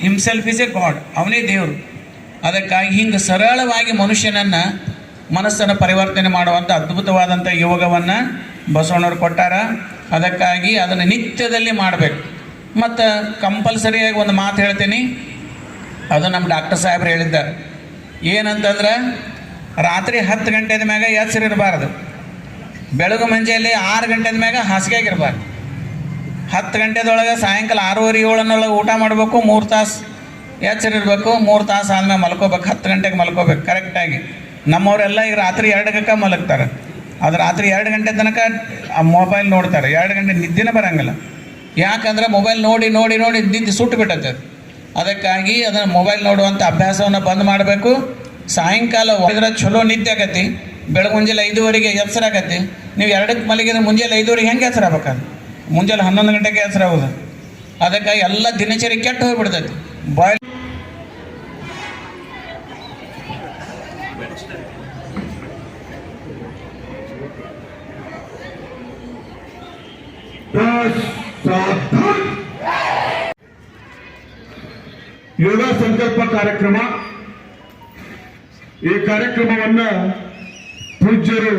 Himself is A god, ಅವನೇ ದೇವರು. ಅದಕ್ಕಾಗಿ ಹಿಂಗೆ ಸರಳವಾಗಿ ಮನುಷ್ಯನನ್ನು ಮನಸ್ಸನ್ನು ಪರಿವರ್ತನೆ ಮಾಡುವಂಥ ಅದ್ಭುತವಾದಂಥ ಯೋಗವನ್ನು ಬಸವಣ್ಣವ್ರು ಕೊಟ್ಟಾರ. ಅದಕ್ಕಾಗಿ ಅದನ್ನು ನಿತ್ಯದಲ್ಲಿ ಮಾಡಬೇಕು. ಮತ್ತು ಕಂಪಲ್ಸರಿಯಾಗಿ ಒಂದು ಮಾತು ಹೇಳ್ತೀನಿ, ಅದು ನಮ್ಮ ಡಾಕ್ಟರ್ ಸಾಹೇಬ್ರು ಹೇಳಿದ್ದಾರೆ. ಏನಂತಂದ್ರೆ ರಾತ್ರಿ 10 ಗಂಟೆದ ಮ್ಯಾಗ ಎಚ್ಚರಿರಬಾರ್ದು, ಬೆಳಗ್ಗೆ ಮುಂಜಾನೆ 6 ಗಂಟೆದ ಮ್ಯಾಗ ಹಾಸಿಗೆಯಾಗಿರ್ಬಾರ್ದು. 10 ಗಂಟೆದೊಳಗೆ ಸಾಯಂಕಾಲ 6:30 7 ಊಟ ಮಾಡಬೇಕು, 3 ತಾಸು ಎಚ್ಚರಿರ್ಬೇಕು, 3 ತಾಸು ಆದಮೇಲೆ ಮಲ್ಕೋಬೇಕು, 10 ಗಂಟೆಗೆ ಮಲ್ಕೋಬೇಕು ಕರೆಕ್ಟಾಗಿ. ನಮ್ಮವರೆಲ್ಲ ಈಗ ರಾತ್ರಿ 2 ಗಂಟೆಗೆ ಮಲಗ್ತಾರೆ. ಅದು ರಾತ್ರಿ 2 ಗಂಟೆ ತನಕ ಆ ಮೊಬೈಲ್ ನೋಡ್ತಾರೆ, 2 ಗಂಟೆ ನಿದ್ದೆನೇ ಬರೋಂಗಿಲ್ಲ. ಯಾಕಂದ್ರೆ ಮೊಬೈಲ್ ನೋಡಿ ನೋಡಿ ನೋಡಿ ನಿದ್ದೆ ಸುಟ್ಟು ಬಿಟ್ಟೈತೆ. ಅದಕ್ಕಾಗಿ ಅದನ್ನು ಮೊಬೈಲ್ ನೋಡುವಂಥ ಅಭ್ಯಾಸವನ್ನು ಬಂದ್ ಮಾಡಬೇಕು. ಸಾಯಂಕಾಲ ಹೋಗಿದ್ರೆ ಚಲೋ ನಿದ್ದೆ ಆಗತ್ತೆ, ಬೆಳಗ್ಗೆ ಮುಂಜಾನೆ 5:30ಗೆ ಎಚ್ಚರಾಗತ್ತೆ. ನೀವು 2ಕ್ಕೆ ಮಲಗಿದ್ರೆ ಮುಂಜಾನೆ 5:30ಗೆ ಹೆಂಗೆ ಎಚ್ಚರಾಗಬೇಕಾದ್ರೆ ಮುಂಜಾನೆ 11 ಗಂಟೆಗೆ ಎಚ್ಚರಾಗೋದು. ಅದಕ್ಕಾಗಿ ಎಲ್ಲ ದಿನಚರಿ ಕೆಟ್ಟು ಹೋಗಿಬಿಡ್ತೈತಿ. ಬಾಯ್ ಯೋಗ ಸಂಕಲ್ಪ ಕಾರ್ಯಕ್ರಮ. ಈ ಕಾರ್ಯಕ್ರಮವನ್ನು ಪೂಜ್ಯರು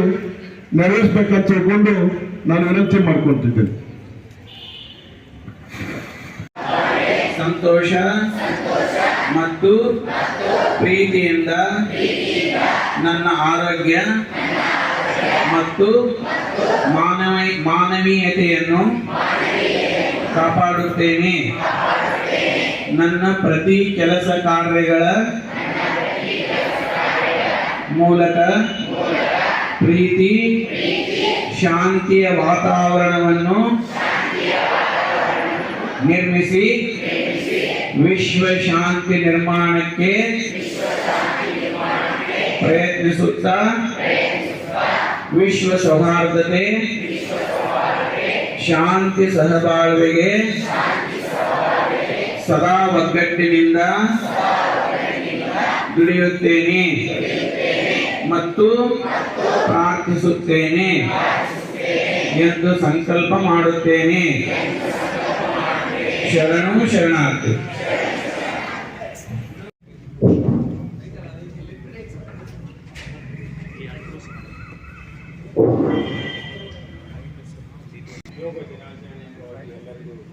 ನೆರವೇರಿಸಬೇಕಂತ ತಿಳ್ಕೊಂಡು ನಾನು ವಿನಂತಿ ಮಾಡ್ಕೊಳ್ತಿದ್ದೇನೆ. ಸಂತೋಷ ಮತ್ತು ಪ್ರೀತಿಯಿಂದ ನನ್ನ ಆರೋಗ್ಯ ಮತ್ತು ಮಾನವೀಯತೆಯನ್ನು ಕಾಪಾಡುತ್ತೇನೆ. ನನ್ನ ಪ್ರತಿ ಕೆಲಸ ಕಾರ್ಯಗಳ ಮೂಲಕ ಪ್ರೀತಿ ಶಾಂತಿಯ ವಾತಾವರಣವನ್ನು ನಿರ್ಮಿಸಿ ವಿಶ್ವ ಶಾಂತಿ ನಿರ್ಮಾಣಕ್ಕೆ ಪ್ರಯತ್ನಿಸುತ್ತಾ ವಿಶ್ವ ಸೌಹಾರ್ದತೆ ಶಾಂತಿ ಸಹಬಾಳ್ವೆಗೆ ಸದಾ ಒಗ್ಗಟ್ಟಿನಿಂದ ದುಡಿಯುತ್ತೇನೆ ಮತ್ತು ಪ್ರಾರ್ಥಿಸುತ್ತೇನೆ ಎಂದು ಸಂಕಲ್ಪ ಮಾಡುತ್ತೇನೆ. ಶರಣು ಶರಣಾರ್ಥಿ.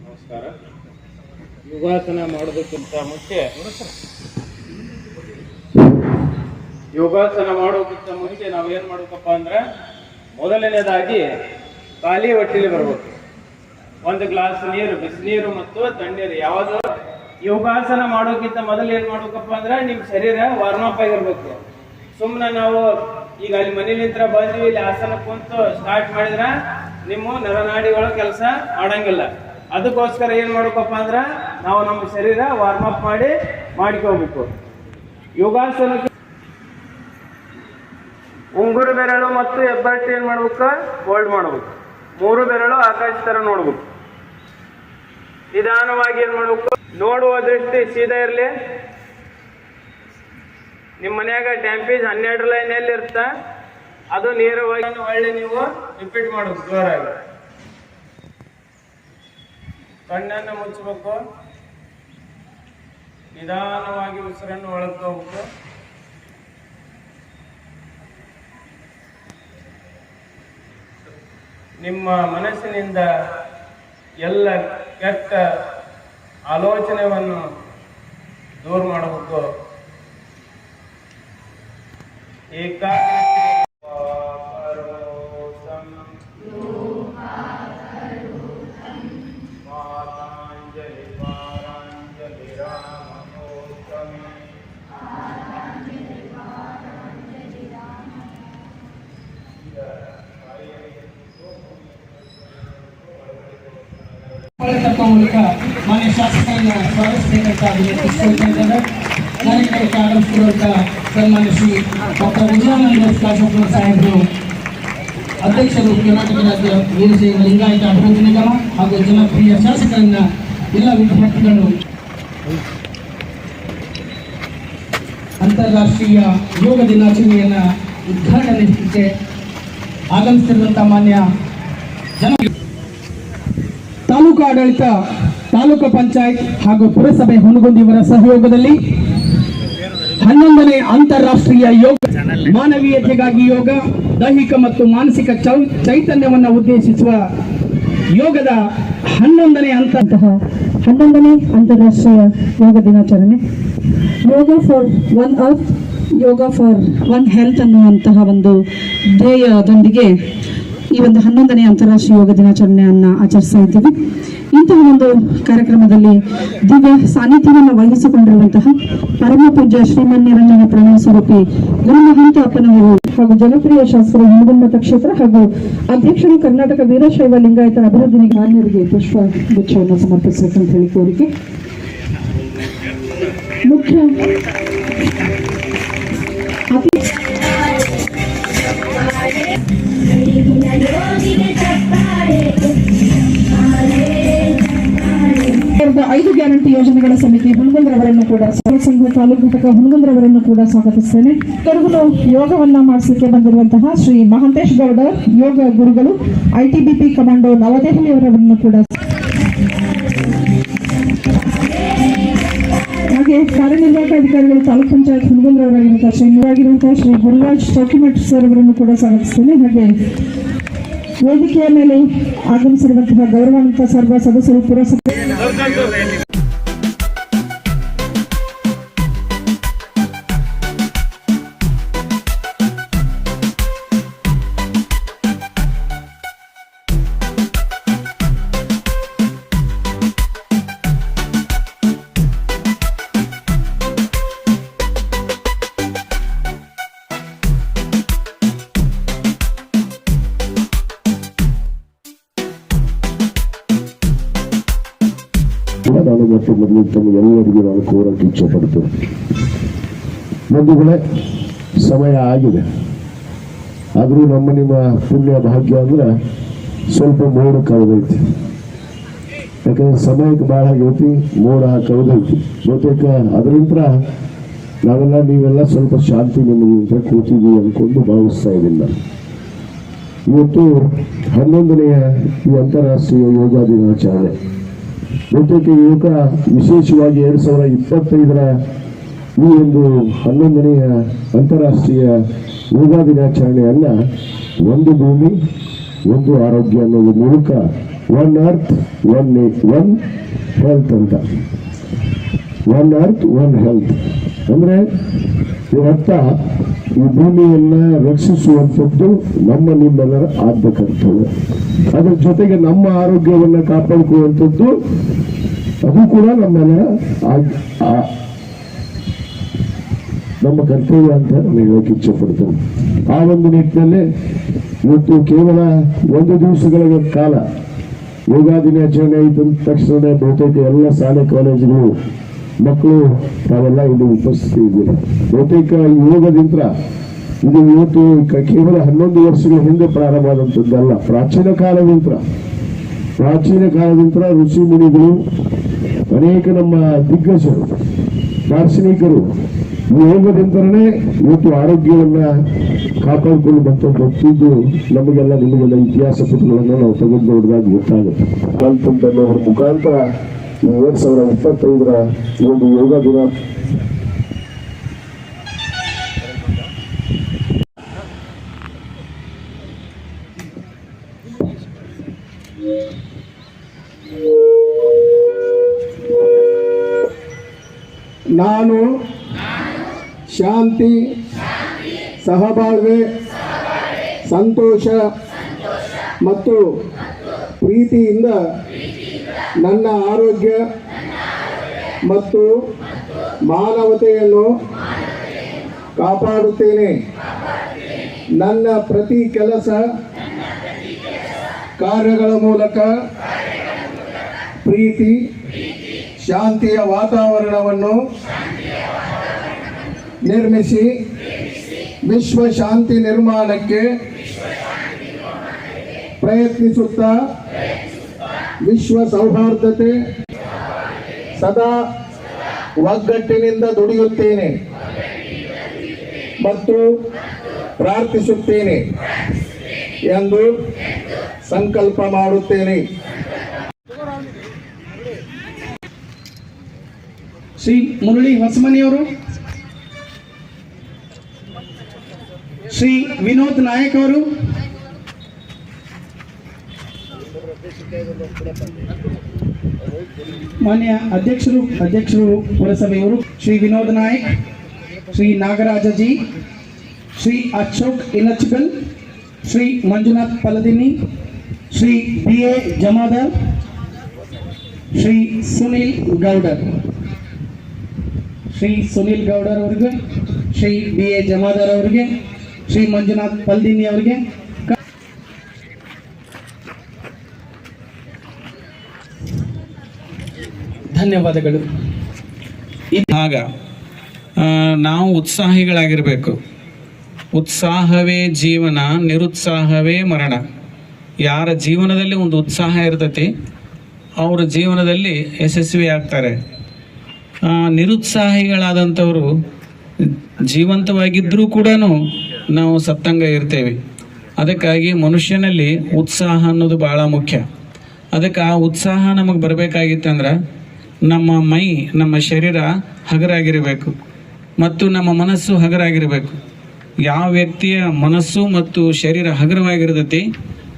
ನಮಸ್ಕಾರ. ಯೋಗಾಸನ ಮಾಡೋದಕ್ಕಿಂತ ಮುಂಚೆ ನಾವೇನು ಮಾಡ್ಬೇಕಪ್ಪ ಅಂದ್ರೆ, ಮೊದಲನೇದಾಗಿ ಖಾಲಿ ಹೊಟ್ಟೆಲಿ ಬರ್ಬೇಕು. 1 ಗ್ಲಾಸ್ ನೀರು, ಬಿಸಿನೀರು ಮತ್ತು ತಣ್ಣೀರು. ಯಾವುದು ಯೋಗಾಸನ ಮಾಡೋಕ್ಕಿಂತ ಮೊದಲು ಏನು ಮಾಡ್ಬೇಕಪ್ಪ ಅಂದ್ರೆ, ನಿಮ್ಮ ಶರೀರ ವಾರ್ಮ್ ಅಪ್ ಆಗಿರ್ಬೇಕು. ಸುಮ್ಮನೆ ನಾವು ಈಗ ಅಲ್ಲಿ ಮನೇಲಿಂತ್ರ ಬಂದ್ವಿ, ಇಲ್ಲಿ ಆಸನ ಕುಂತು ಸ್ಟಾರ್ಟ್ ಮಾಡಿದ್ರೆ ನಿಮ್ಮ ನರನಾಡಿಗಳ ಕೆಲಸ ಮಾಡಂಗಿಲ್ಲ. ಅದಕ್ಕೋಸ್ಕರ ಏನು ಮಾಡ್ಬೇಕಪ್ಪ ಅಂದ್ರೆ, ನಾವು ನಮ್ಮ ಶರೀರ ವಾರ್ಮ್ ಅಪ್ ಮಾಡ್ಕೋಬೇಕು. ಯೋಗಾಸನಕ್ಕೆ ಉಂಗುರು ಬೆರಳು ಮತ್ತು ಹೆಬ್ಬೆರಳು ಏನು ಮಾಡ್ಬೇಕು, ಹೋಲ್ಡ್ ಮಾಡ್ಬೇಕು. 3 ಬೆರಳು ಆಕಾಶ ತರ ನೋಡ್ಬೇಕು. ನಿಧಾನವಾಗಿ ಏನು ಮಾಡ್ಬೇಕು, ನೋಡುವ ದೃಷ್ಟಿ ಸೀದಾ ಇರಲಿ. ನಿಮ್ಮ ಮನ್ಯಾಗ ಟ್ಯಾಂಪೇಜ್ 12 ಲೈನ್ ಎಲ್ಲಿ ಇರ್ತ ಅದು ನೇರವಾಗಿ ಒಳ್ಳೆ ನೀವು ರಿಪೀಟ್ ಮಾಡ್ಬೇಕು. ಜೋರಾಗಿ ಕಣ್ಣನ್ನು ಮುಚ್ಚಬೇಕು, ನಿಧಾನವಾಗಿ ಉಸಿರನ್ನು ಒಳಗೆ ತಗೋಬೇಕು. ನಿಮ್ಮ ಮನಸ್ಸಿನಿಂದ ಎಲ್ಲ ಕೆಟ್ಟ ಆಲೋಚನೆಯನ್ನು ದೂರ ಮಾಡಬೇಕು. ಮೂಲಕ ಮಾನ್ಯ ಶಾಸಕರನ್ನ ಸ್ವಾಗತಿಸಬೇಕಂತ ವಿನಂತಿಸಿಕೊಂಡಿದ್ದಾರೆ. ಕಾರ್ಯಕ್ರಮಕ್ಕೆ ಆಗಮಿಸಿರುವಂತಹ ಸನ್ಮಾನ್ಯ ಶ್ರೀ ಡಾಕ್ಟರ್ ವಿಜಯಾನಂದ ಶಾಸಕರು ಸಾಹೇಬರು, ಅಧ್ಯಕ್ಷರು ಕರ್ನಾಟಕ ರಾಜ್ಯ ವೀರಶೈವ ಲಿಂಗಾಯತ ಅಭಿವೃದ್ಧಿ ನಿಗಮ ಹಾಗೂ ಜನಪ್ರಿಯ ಶಾಸಕರನ್ನ ಎಲ್ಲ ವಿದ್ಯಾರ್ಥಿಗಳು ಅಂತಾರಾಷ್ಟ್ರೀಯ ಯೋಗ ದಿನಾಚರಣೆಯನ್ನ ಉದ್ಘಾಟನೆಗೆ ಆಗಮಿಸಿರುವಂತಹ ಮಾನ್ಯ ತಾಲೂಕು ಆಡಳಿತ ತಾಲೂಕು ಪಂಚಾಯತ್ ಹಾಗೂ ಪುರಸಭೆ ಹುನಗುಂದಿ ಇವರ ಸಹಯೋಗದಲ್ಲಿ 11ನೇ ಅಂತಾರಾಷ್ಟ್ರೀಯ ಯೋಗ ಮಾನವೀಯತೆಗಾಗಿ ಯೋಗ ದೈಹಿಕ ಮತ್ತು ಮಾನಸಿಕ ಚೈತನ್ಯವನ್ನು ಉದ್ದೇಶಿಸುವ ಯೋಗದ 11ನೇ ಅಂತಾರಾಷ್ಟ್ರೀಯ ಯೋಗ ದಿನಾಚರಣೆ yoga for one earth yoga for one health ಅನ್ನುವಂತಹ ಒಂದು ಧ್ಯೇಯದೊಂದಿಗೆ ಈ ಒಂದು 11ನೇ ಅಂತಾರಾಷ್ಟ್ರೀಯ ಯೋಗ ದಿನಾಚರಣೆಯನ್ನು ಆಚರಿಸ್ತಾ ಇದ್ದೀವಿ. ಇಂತಹ ಒಂದು ಕಾರ್ಯಕ್ರಮದಲ್ಲಿ ದಿವ್ಯ ಸಾನ್ನಿಧ್ಯವನ್ನು ವಹಿಸಿಕೊಂಡಿರುವಂತಹ ಪರಮ ಪೂಜ್ಯ ಶ್ರೀಮನ್ಯರಂಜನ ಪ್ರಣವ ಸ್ವರೂಪಿ ಗುರುಮಹಂತ ಅಪ್ಪನವರು ಹಾಗೂ ಜನಪ್ರಿಯ ಶಾಸಕರು ಹುನಗುಂದಿ ಕ್ಷೇತ್ರ ಹಾಗೂ ಅಧ್ಯಕ್ಷರು ಕರ್ನಾಟಕ ವೀರಶೈವ ಲಿಂಗಾಯತ ಅಭಿವೃದ್ಧಿ ಮಾನ್ಯರಿಗೆ ಪುಷ್ಪ ಗುಚ್ಛವನ್ನು ಸಮರ್ಪಿಸಬೇಕಂತ ಹೇಳಿ ಕೋರಿಕೆ. ಮುಖ್ಯ ಐದು ಗ್ಯಾರಂಟಿ ಯೋಜನೆಗಳ ಸಮಿತಿ ಹುನಗುಂದಿಯವರನ್ನು ಕೂಡ ಸಂಘ ತಾಲೂಕು ಘಟಕ ಹುನಗುಂದಿಯವರನ್ನು ಕೂಡ ಸ್ವಾಗತಿಸ್ತೇನೆ. ಕರುಗಳು ಯೋಗವನ್ನ ಮಾಡಿಸಲಿಕ್ಕೆ ಬಂದಿರುವಂತಹ ಶ್ರೀ ಮಹಾಂತೇಶ್ ಗೌಡ ಯೋಗ ಗುರುಗಳು ITBP ಕಮಾಂಡೋ ನವದೆಹಲಿಯವರನ್ನು ಕೂಡ ಹಾಗೆ ಕಾರ್ಯನಿರ್ವಾಹಕ ಅಧಿಕಾರಿಗಳು ತಾಲೂಕು ಪಂಚಾಯತ್ ಹುನಗುಂದಿಯವರಾಗಿರುವಂತಹ ಶ್ರೀ ಗುರುರಾಜ್ ಚೌಕಿಮಠ್ ಸರ್ ಅವರನ್ನು ಕೂಡ ಸ್ವಾಗತಿಸ್ತೇನೆ. ಹಾಗೆ ವೇದಿಕೆಯ ಮೇಲೆ ಆಗಮಿಸಿರುವಂತಹ ಗೌರವಾನ್ವಿತ ಸರ್ವ ಸದಸ್ಯರು ಪುರಸಭೆ ನಾನು ಮತ್ತು ಮೊದಲು ತಮಗೆಲ್ಲರಿಗೂ ನಾನು ಕೋರಕ್ಕೆ ಇಚ್ಛೆ ಪಡ್ತೇನೆ. ಬಂಧುಗಳೇ, ಸಮಯ ಆಗಿದೆ. ಆದರೂ ನಿಮ್ಮ ಪುಣ್ಯ ಭಾಗ್ಯ ಅಂದ್ರೆ ಸ್ವಲ್ಪ ಮೋಡ ಕಳೆದೈತಿ. ಯಾಕಂದ್ರೆ ಸಮಯಕ್ಕೆ ಭಾಳ ಆಗೈತಿ, ಮೋಡ ಕಳೆದೈತಿ. ಬಹುತೇಕ ಅದರಿಂದ ನೀವೆಲ್ಲ ಸ್ವಲ್ಪ ಶಾಂತಿ ನಿಮಗೆ ಕೂತಿದ್ದೀವಿ ಅಂದ್ಕೊಂಡು ಭಾವಿಸ್ತಾ ಇದ್ದೀನಿ ನಾನು. ಇವತ್ತು 11ನೇ ಈ ಅಂತಾರಾಷ್ಟ್ರೀಯ ಯೋಗ ದಿನಾಚರಣೆ. ಬಹುತೇಕ ಯುವಕ ವಿಶೇಷವಾಗಿ 2025ರ ಈ ಒಂದು 11ನೇ ಅಂತಾರಾಷ್ಟ್ರೀಯ ಯೋಗ ದಿನಾಚರಣೆಯನ್ನ ಒಂದು ಭೂಮಿ ಒಂದು ಆರೋಗ್ಯ ಅನ್ನೋದು ಮೂಲಕ ಒನ್ ಅರ್ತ್ ಒನ್ ಹೆಲ್ತ್ ಅಂತ, ಒನ್ ಅರ್ತ್ ಒನ್ ಹೆಲ್ತ್ ಅಂದ್ರೆ ಇವತ್ತ ಈ ಭೂಮಿಯನ್ನ ರಕ್ಷಿಸುವಂಥದ್ದು ನಿಮ್ಮೆಲ್ಲರ ಆದ್ಯ ಕರ್ತವ್ಯ. ಅದ್ರ ಜೊತೆಗೆ ನಮ್ಮ ಆರೋಗ್ಯವನ್ನ ಕಾಪಾಡಿಕೊಳ್ಳುವಂಥದ್ದು ಅದು ಕೂಡ ನಮ್ಮೆಲ್ಲರ ನಮ್ಮ ಕರ್ತವ್ಯ ಅಂತ ನಾನು ಹೇಳಕ್ಕೆ ಇಚ್ಛೆ ಪಡ್ತೇನೆ. ಆ ಒಂದು ನಿಟ್ಟಿನಲ್ಲಿ ಇವತ್ತು ಕೇವಲ ಒಂದು ದಿವಸಗಳ ಕಾಲ ಯೋಗ ದಿನಾಚರಣೆ ಆಯ್ತ ತಕ್ಷಣ ಬಹುತೇಕ ಎಲ್ಲ ಶಾಲೆ ಕಾಲೇಜುಗಳು ಮಕ್ಕಳು ತಾವೆಲ್ಲ ಇಲ್ಲಿ ಉಪಸ್ಥಿತಿ ಇದ್ದೀರಿ. ಬಹುತೇಕ ಯೋಗದಿಂದ ಇದು ಇವತ್ತು ಕೇವಲ 11 ವರ್ಷಗಳ ಹಿಂದೆ ಪ್ರಾರಂಭವಾದಂಥದ್ದಲ್ಲ. ಪ್ರಾಚೀನ ಕಾಲದಿಂದ ಋಷಿ ಮುನಿಗಳು, ಅನೇಕ ನಮ್ಮ ದಿಗ್ಗಜರು, ದಾರ್ಶನಿಕರು ಯೋಗದಿಂದಲೇ ಇವತ್ತು ಆರೋಗ್ಯವನ್ನ ಕಾಪಾಡಿಕೊಂಡು ಬಂತದ್ದು ನಿಮಗೆಲ್ಲ ಇತಿಹಾಸ ಪುಟಗಳನ್ನು ನಾವು ತೆಗೆದು ನೋಡಿದಾಗ ಗೊತ್ತಾಗುತ್ತೆ. ಕಲ್ತಂತನ್ನೋರ ಮುಖಾಂತರ 2025ರ ಈ ಒಂದು ಯೋಗ ದಿನ ನಾನು ಶಾಂತಿ, ಸಹಬಾಳ್ವೆ, ಸಂತೋಷ ಮತ್ತು ಪ್ರೀತಿಯಿಂದ ನನ್ನ ಆರೋಗ್ಯ ಮತ್ತು ಮಾನವತೆಯನ್ನು ಕಾಪಾಡುತ್ತೇನೆ. ನನ್ನ ಪ್ರತಿ ಕೆಲಸ ಕಾರ್ಯಗಳ ಮೂಲಕ ಪ್ರೀತಿ, ಶಾಂತಿಯ ವಾತಾವರಣವನ್ನು ನಿರ್ಮಿಸಿ ವಿಶ್ವ ಶಾಂತಿ ನಿರ್ಮಾಣಕ್ಕೆ ಪ್ರಯತ್ನಿಸುತ್ತಾ ವಿಶ್ವ ಸೌಹಾರ್ದತೆ ಸದಾ ಒಗ್ಗಟ್ಟಿನಿಂದ ದುಡಿಯುತ್ತೇನೆ ಮತ್ತು ಪ್ರಾರ್ಥಿಸುತ್ತೇನೆ ಎಂದು ಸಂಕಲ್ಪ ಮಾಡುತ್ತೇನೆ. ಶ್ರೀ ಮುರಳಿ ಹೊಸಮನಿಯವರು, ಶ್ರೀ ವಿನೋದ್ ನಾಯಕ್ ಅವರು, ಮಾನ್ಯ ಅಧ್ಯಕ್ಷರು ಪುರಸಭೆಯವರು ಶ್ರೀ ವಿನೋದ್ ನಾಯಕ್, ಶ್ರೀ ನಾಗರಾಜಜಿ, ಶ್ರೀ ಅಶೋಕ್ ಇನಚ್ಕಲ್, ಶ್ರೀ ಮಂಜುನಾಥ್ ಪಲದಿನಿ, ಶ್ರೀ ಬಿ ಎ ಜಮಾದಾರ್, ಶ್ರೀ ಸುನೀಲ್ ಗೌಡರ್ ಅವರಿಗೆ, ಶ್ರೀ ಬಿ ಎ ಜಮಾದಾರ್ ಅವರಿಗೆ, ಶ್ರೀ ಮಂಜುನಾಥ್ ಪಲ್ದಿನಿ ಅವರಿಗೆ ಧನ್ಯವಾದಗಳು. ಆಗ ನಾವು ಉತ್ಸಾಹಿಗಳಾಗಿರಬೇಕು. ಉತ್ಸಾಹವೇ ಜೀವನ, ನಿರುತ್ಸಾಹವೇ ಮರಣ. ಯಾರ ಜೀವನದಲ್ಲಿ ಒಂದು ಉತ್ಸಾಹ ಇರ್ತೈತಿ ಅವರ ಜೀವನದಲ್ಲಿ ಯಶಸ್ವಿ ಆಗ್ತಾರೆ. ನಿರುತ್ಸಾಹಿಗಳಾದಂಥವರು ಜೀವಂತವಾಗಿದ್ದರೂ ಕೂಡ ನಾವು ಸತ್ತಂಗ ಇರ್ತೇವೆ. ಅದಕ್ಕಾಗಿ ಮನುಷ್ಯನಲ್ಲಿ ಉತ್ಸಾಹ ಅನ್ನೋದು ಭಾಳ ಮುಖ್ಯ. ಅದಕ್ಕೆ ಆ ಉತ್ಸಾಹ ನಮಗೆ ಬರಬೇಕಾಗಿತ್ತಂದ್ರೆ ನಮ್ಮ ಶರೀರ ಹಗರಾಗಿರಬೇಕು ಮತ್ತು ನಮ್ಮ ಮನಸ್ಸು ಹಗರಾಗಿರಬೇಕು. ಯಾವ ವ್ಯಕ್ತಿಯ ಮನಸ್ಸು ಮತ್ತು ಶರೀರ ಹಗರವಾಗಿರ್ತೈತಿ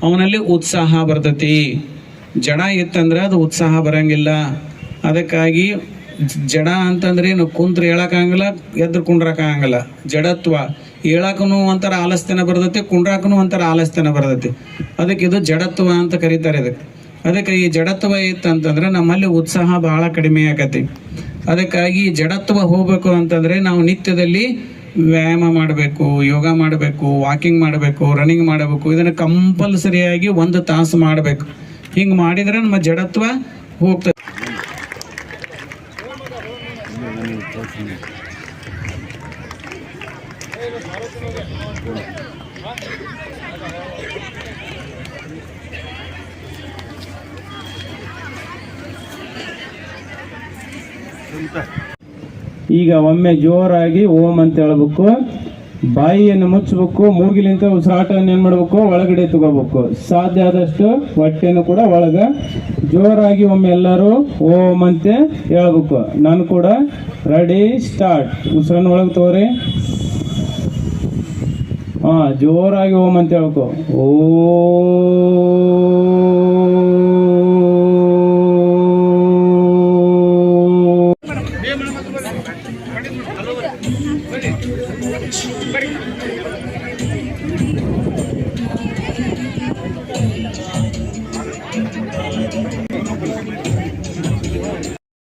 ಅವನಲ್ಲಿ ಉತ್ಸಾಹ ಬರ್ತೈತಿ. ಜಡ ಇತ್ತಂದ್ರೆ ಅದು ಉತ್ಸಾಹ ಬರಂಗಿಲ್ಲ. ಅದಕ್ಕಾಗಿ ಜಡ ಅಂತಂದ್ರೆ ಏನು, ಕುಂತ್ರೆ ಹೇಳೋಕ್ಕಾಗಂಗಿಲ್ಲ, ಎದ್ರು ಕುಂಡ್ರಕ್ಕಾಗಂಗಿಲ್ಲ. ಜಡತ್ವ ಹೇಳಕ್ಕೂ ಒಂಥರ ಆಲಸ್ಯನ ಬರ್ತೈತಿ, ಕುಂಡ್ರಾಕೂ ಒಂಥರ ಆಲಸ್ಯನ ಬರ್ತೈತಿ. ಅದಕ್ಕೆ ಇದು ಜಡತ್ವ ಅಂತ ಕರೀತಾರೆ. ಅದಕ್ಕೆ ಈ ಜಡತ್ವ ಇತ್ತಂತಂದ್ರೆ ನಮ್ಮಲ್ಲಿ ಉತ್ಸಾಹ ಬಹಳ ಕಡಿಮೆ ಆಗತ್ತೆ. ಅದಕ್ಕಾಗಿ ಜಡತ್ವ ಹೋಗ್ಬೇಕು ಅಂತಂದರೆ ನಾವು ನಿತ್ಯದಲ್ಲಿ ವ್ಯಾಯಾಮ ಮಾಡಬೇಕು, ಯೋಗ ಮಾಡಬೇಕು, ವಾಕಿಂಗ್ ಮಾಡಬೇಕು, ರನ್ನಿಂಗ್ ಮಾಡಬೇಕು. ಇದನ್ನು ಕಂಪಲ್ಸರಿಯಾಗಿ 1 ತಾಸು ಮಾಡಬೇಕು. ಹಿಂಗೆ ಮಾಡಿದರೆ ನಮ್ಮ ಜಡತ್ವ ಹೋಗ್ತದೆ. ಈಗ ಒಮ್ಮೆ ಜೋರಾಗಿ ಓಂ ಅಂತ ಹೇಳ್ಬೇಕು, ಬಾಯಿಯನ್ನು ಮುಚ್ಚಬೇಕು, ಮೂಗಿಲಿಂದ ಉಸಿರಾಟವನ್ನು ಏನು ಮಾಡಬೇಕು, ಒಳಗಡೆ ತಗೋಬೇಕು. ಸಾಧ್ಯ ಆದಷ್ಟು ಹೊಟ್ಟೆನೂ ಕೂಡ ಒಳಗೆ ಜೋರಾಗಿ ಒಮ್ಮೆ ಎಲ್ಲರೂ ಓಂ ಅಂತ ಹೇಳ್ಬೇಕು. ನಾನು ಕೂಡ ರೆಡಿ ಸ್ಟಾರ್ಟ್. ಉಸಿರನ್ನು ಒಳಗೆ ತಗೋರಿ. ಜೋರಾಗಿ ಓಂ ಅಂತ ಹೇಳ್ಬೇಕು. ಓ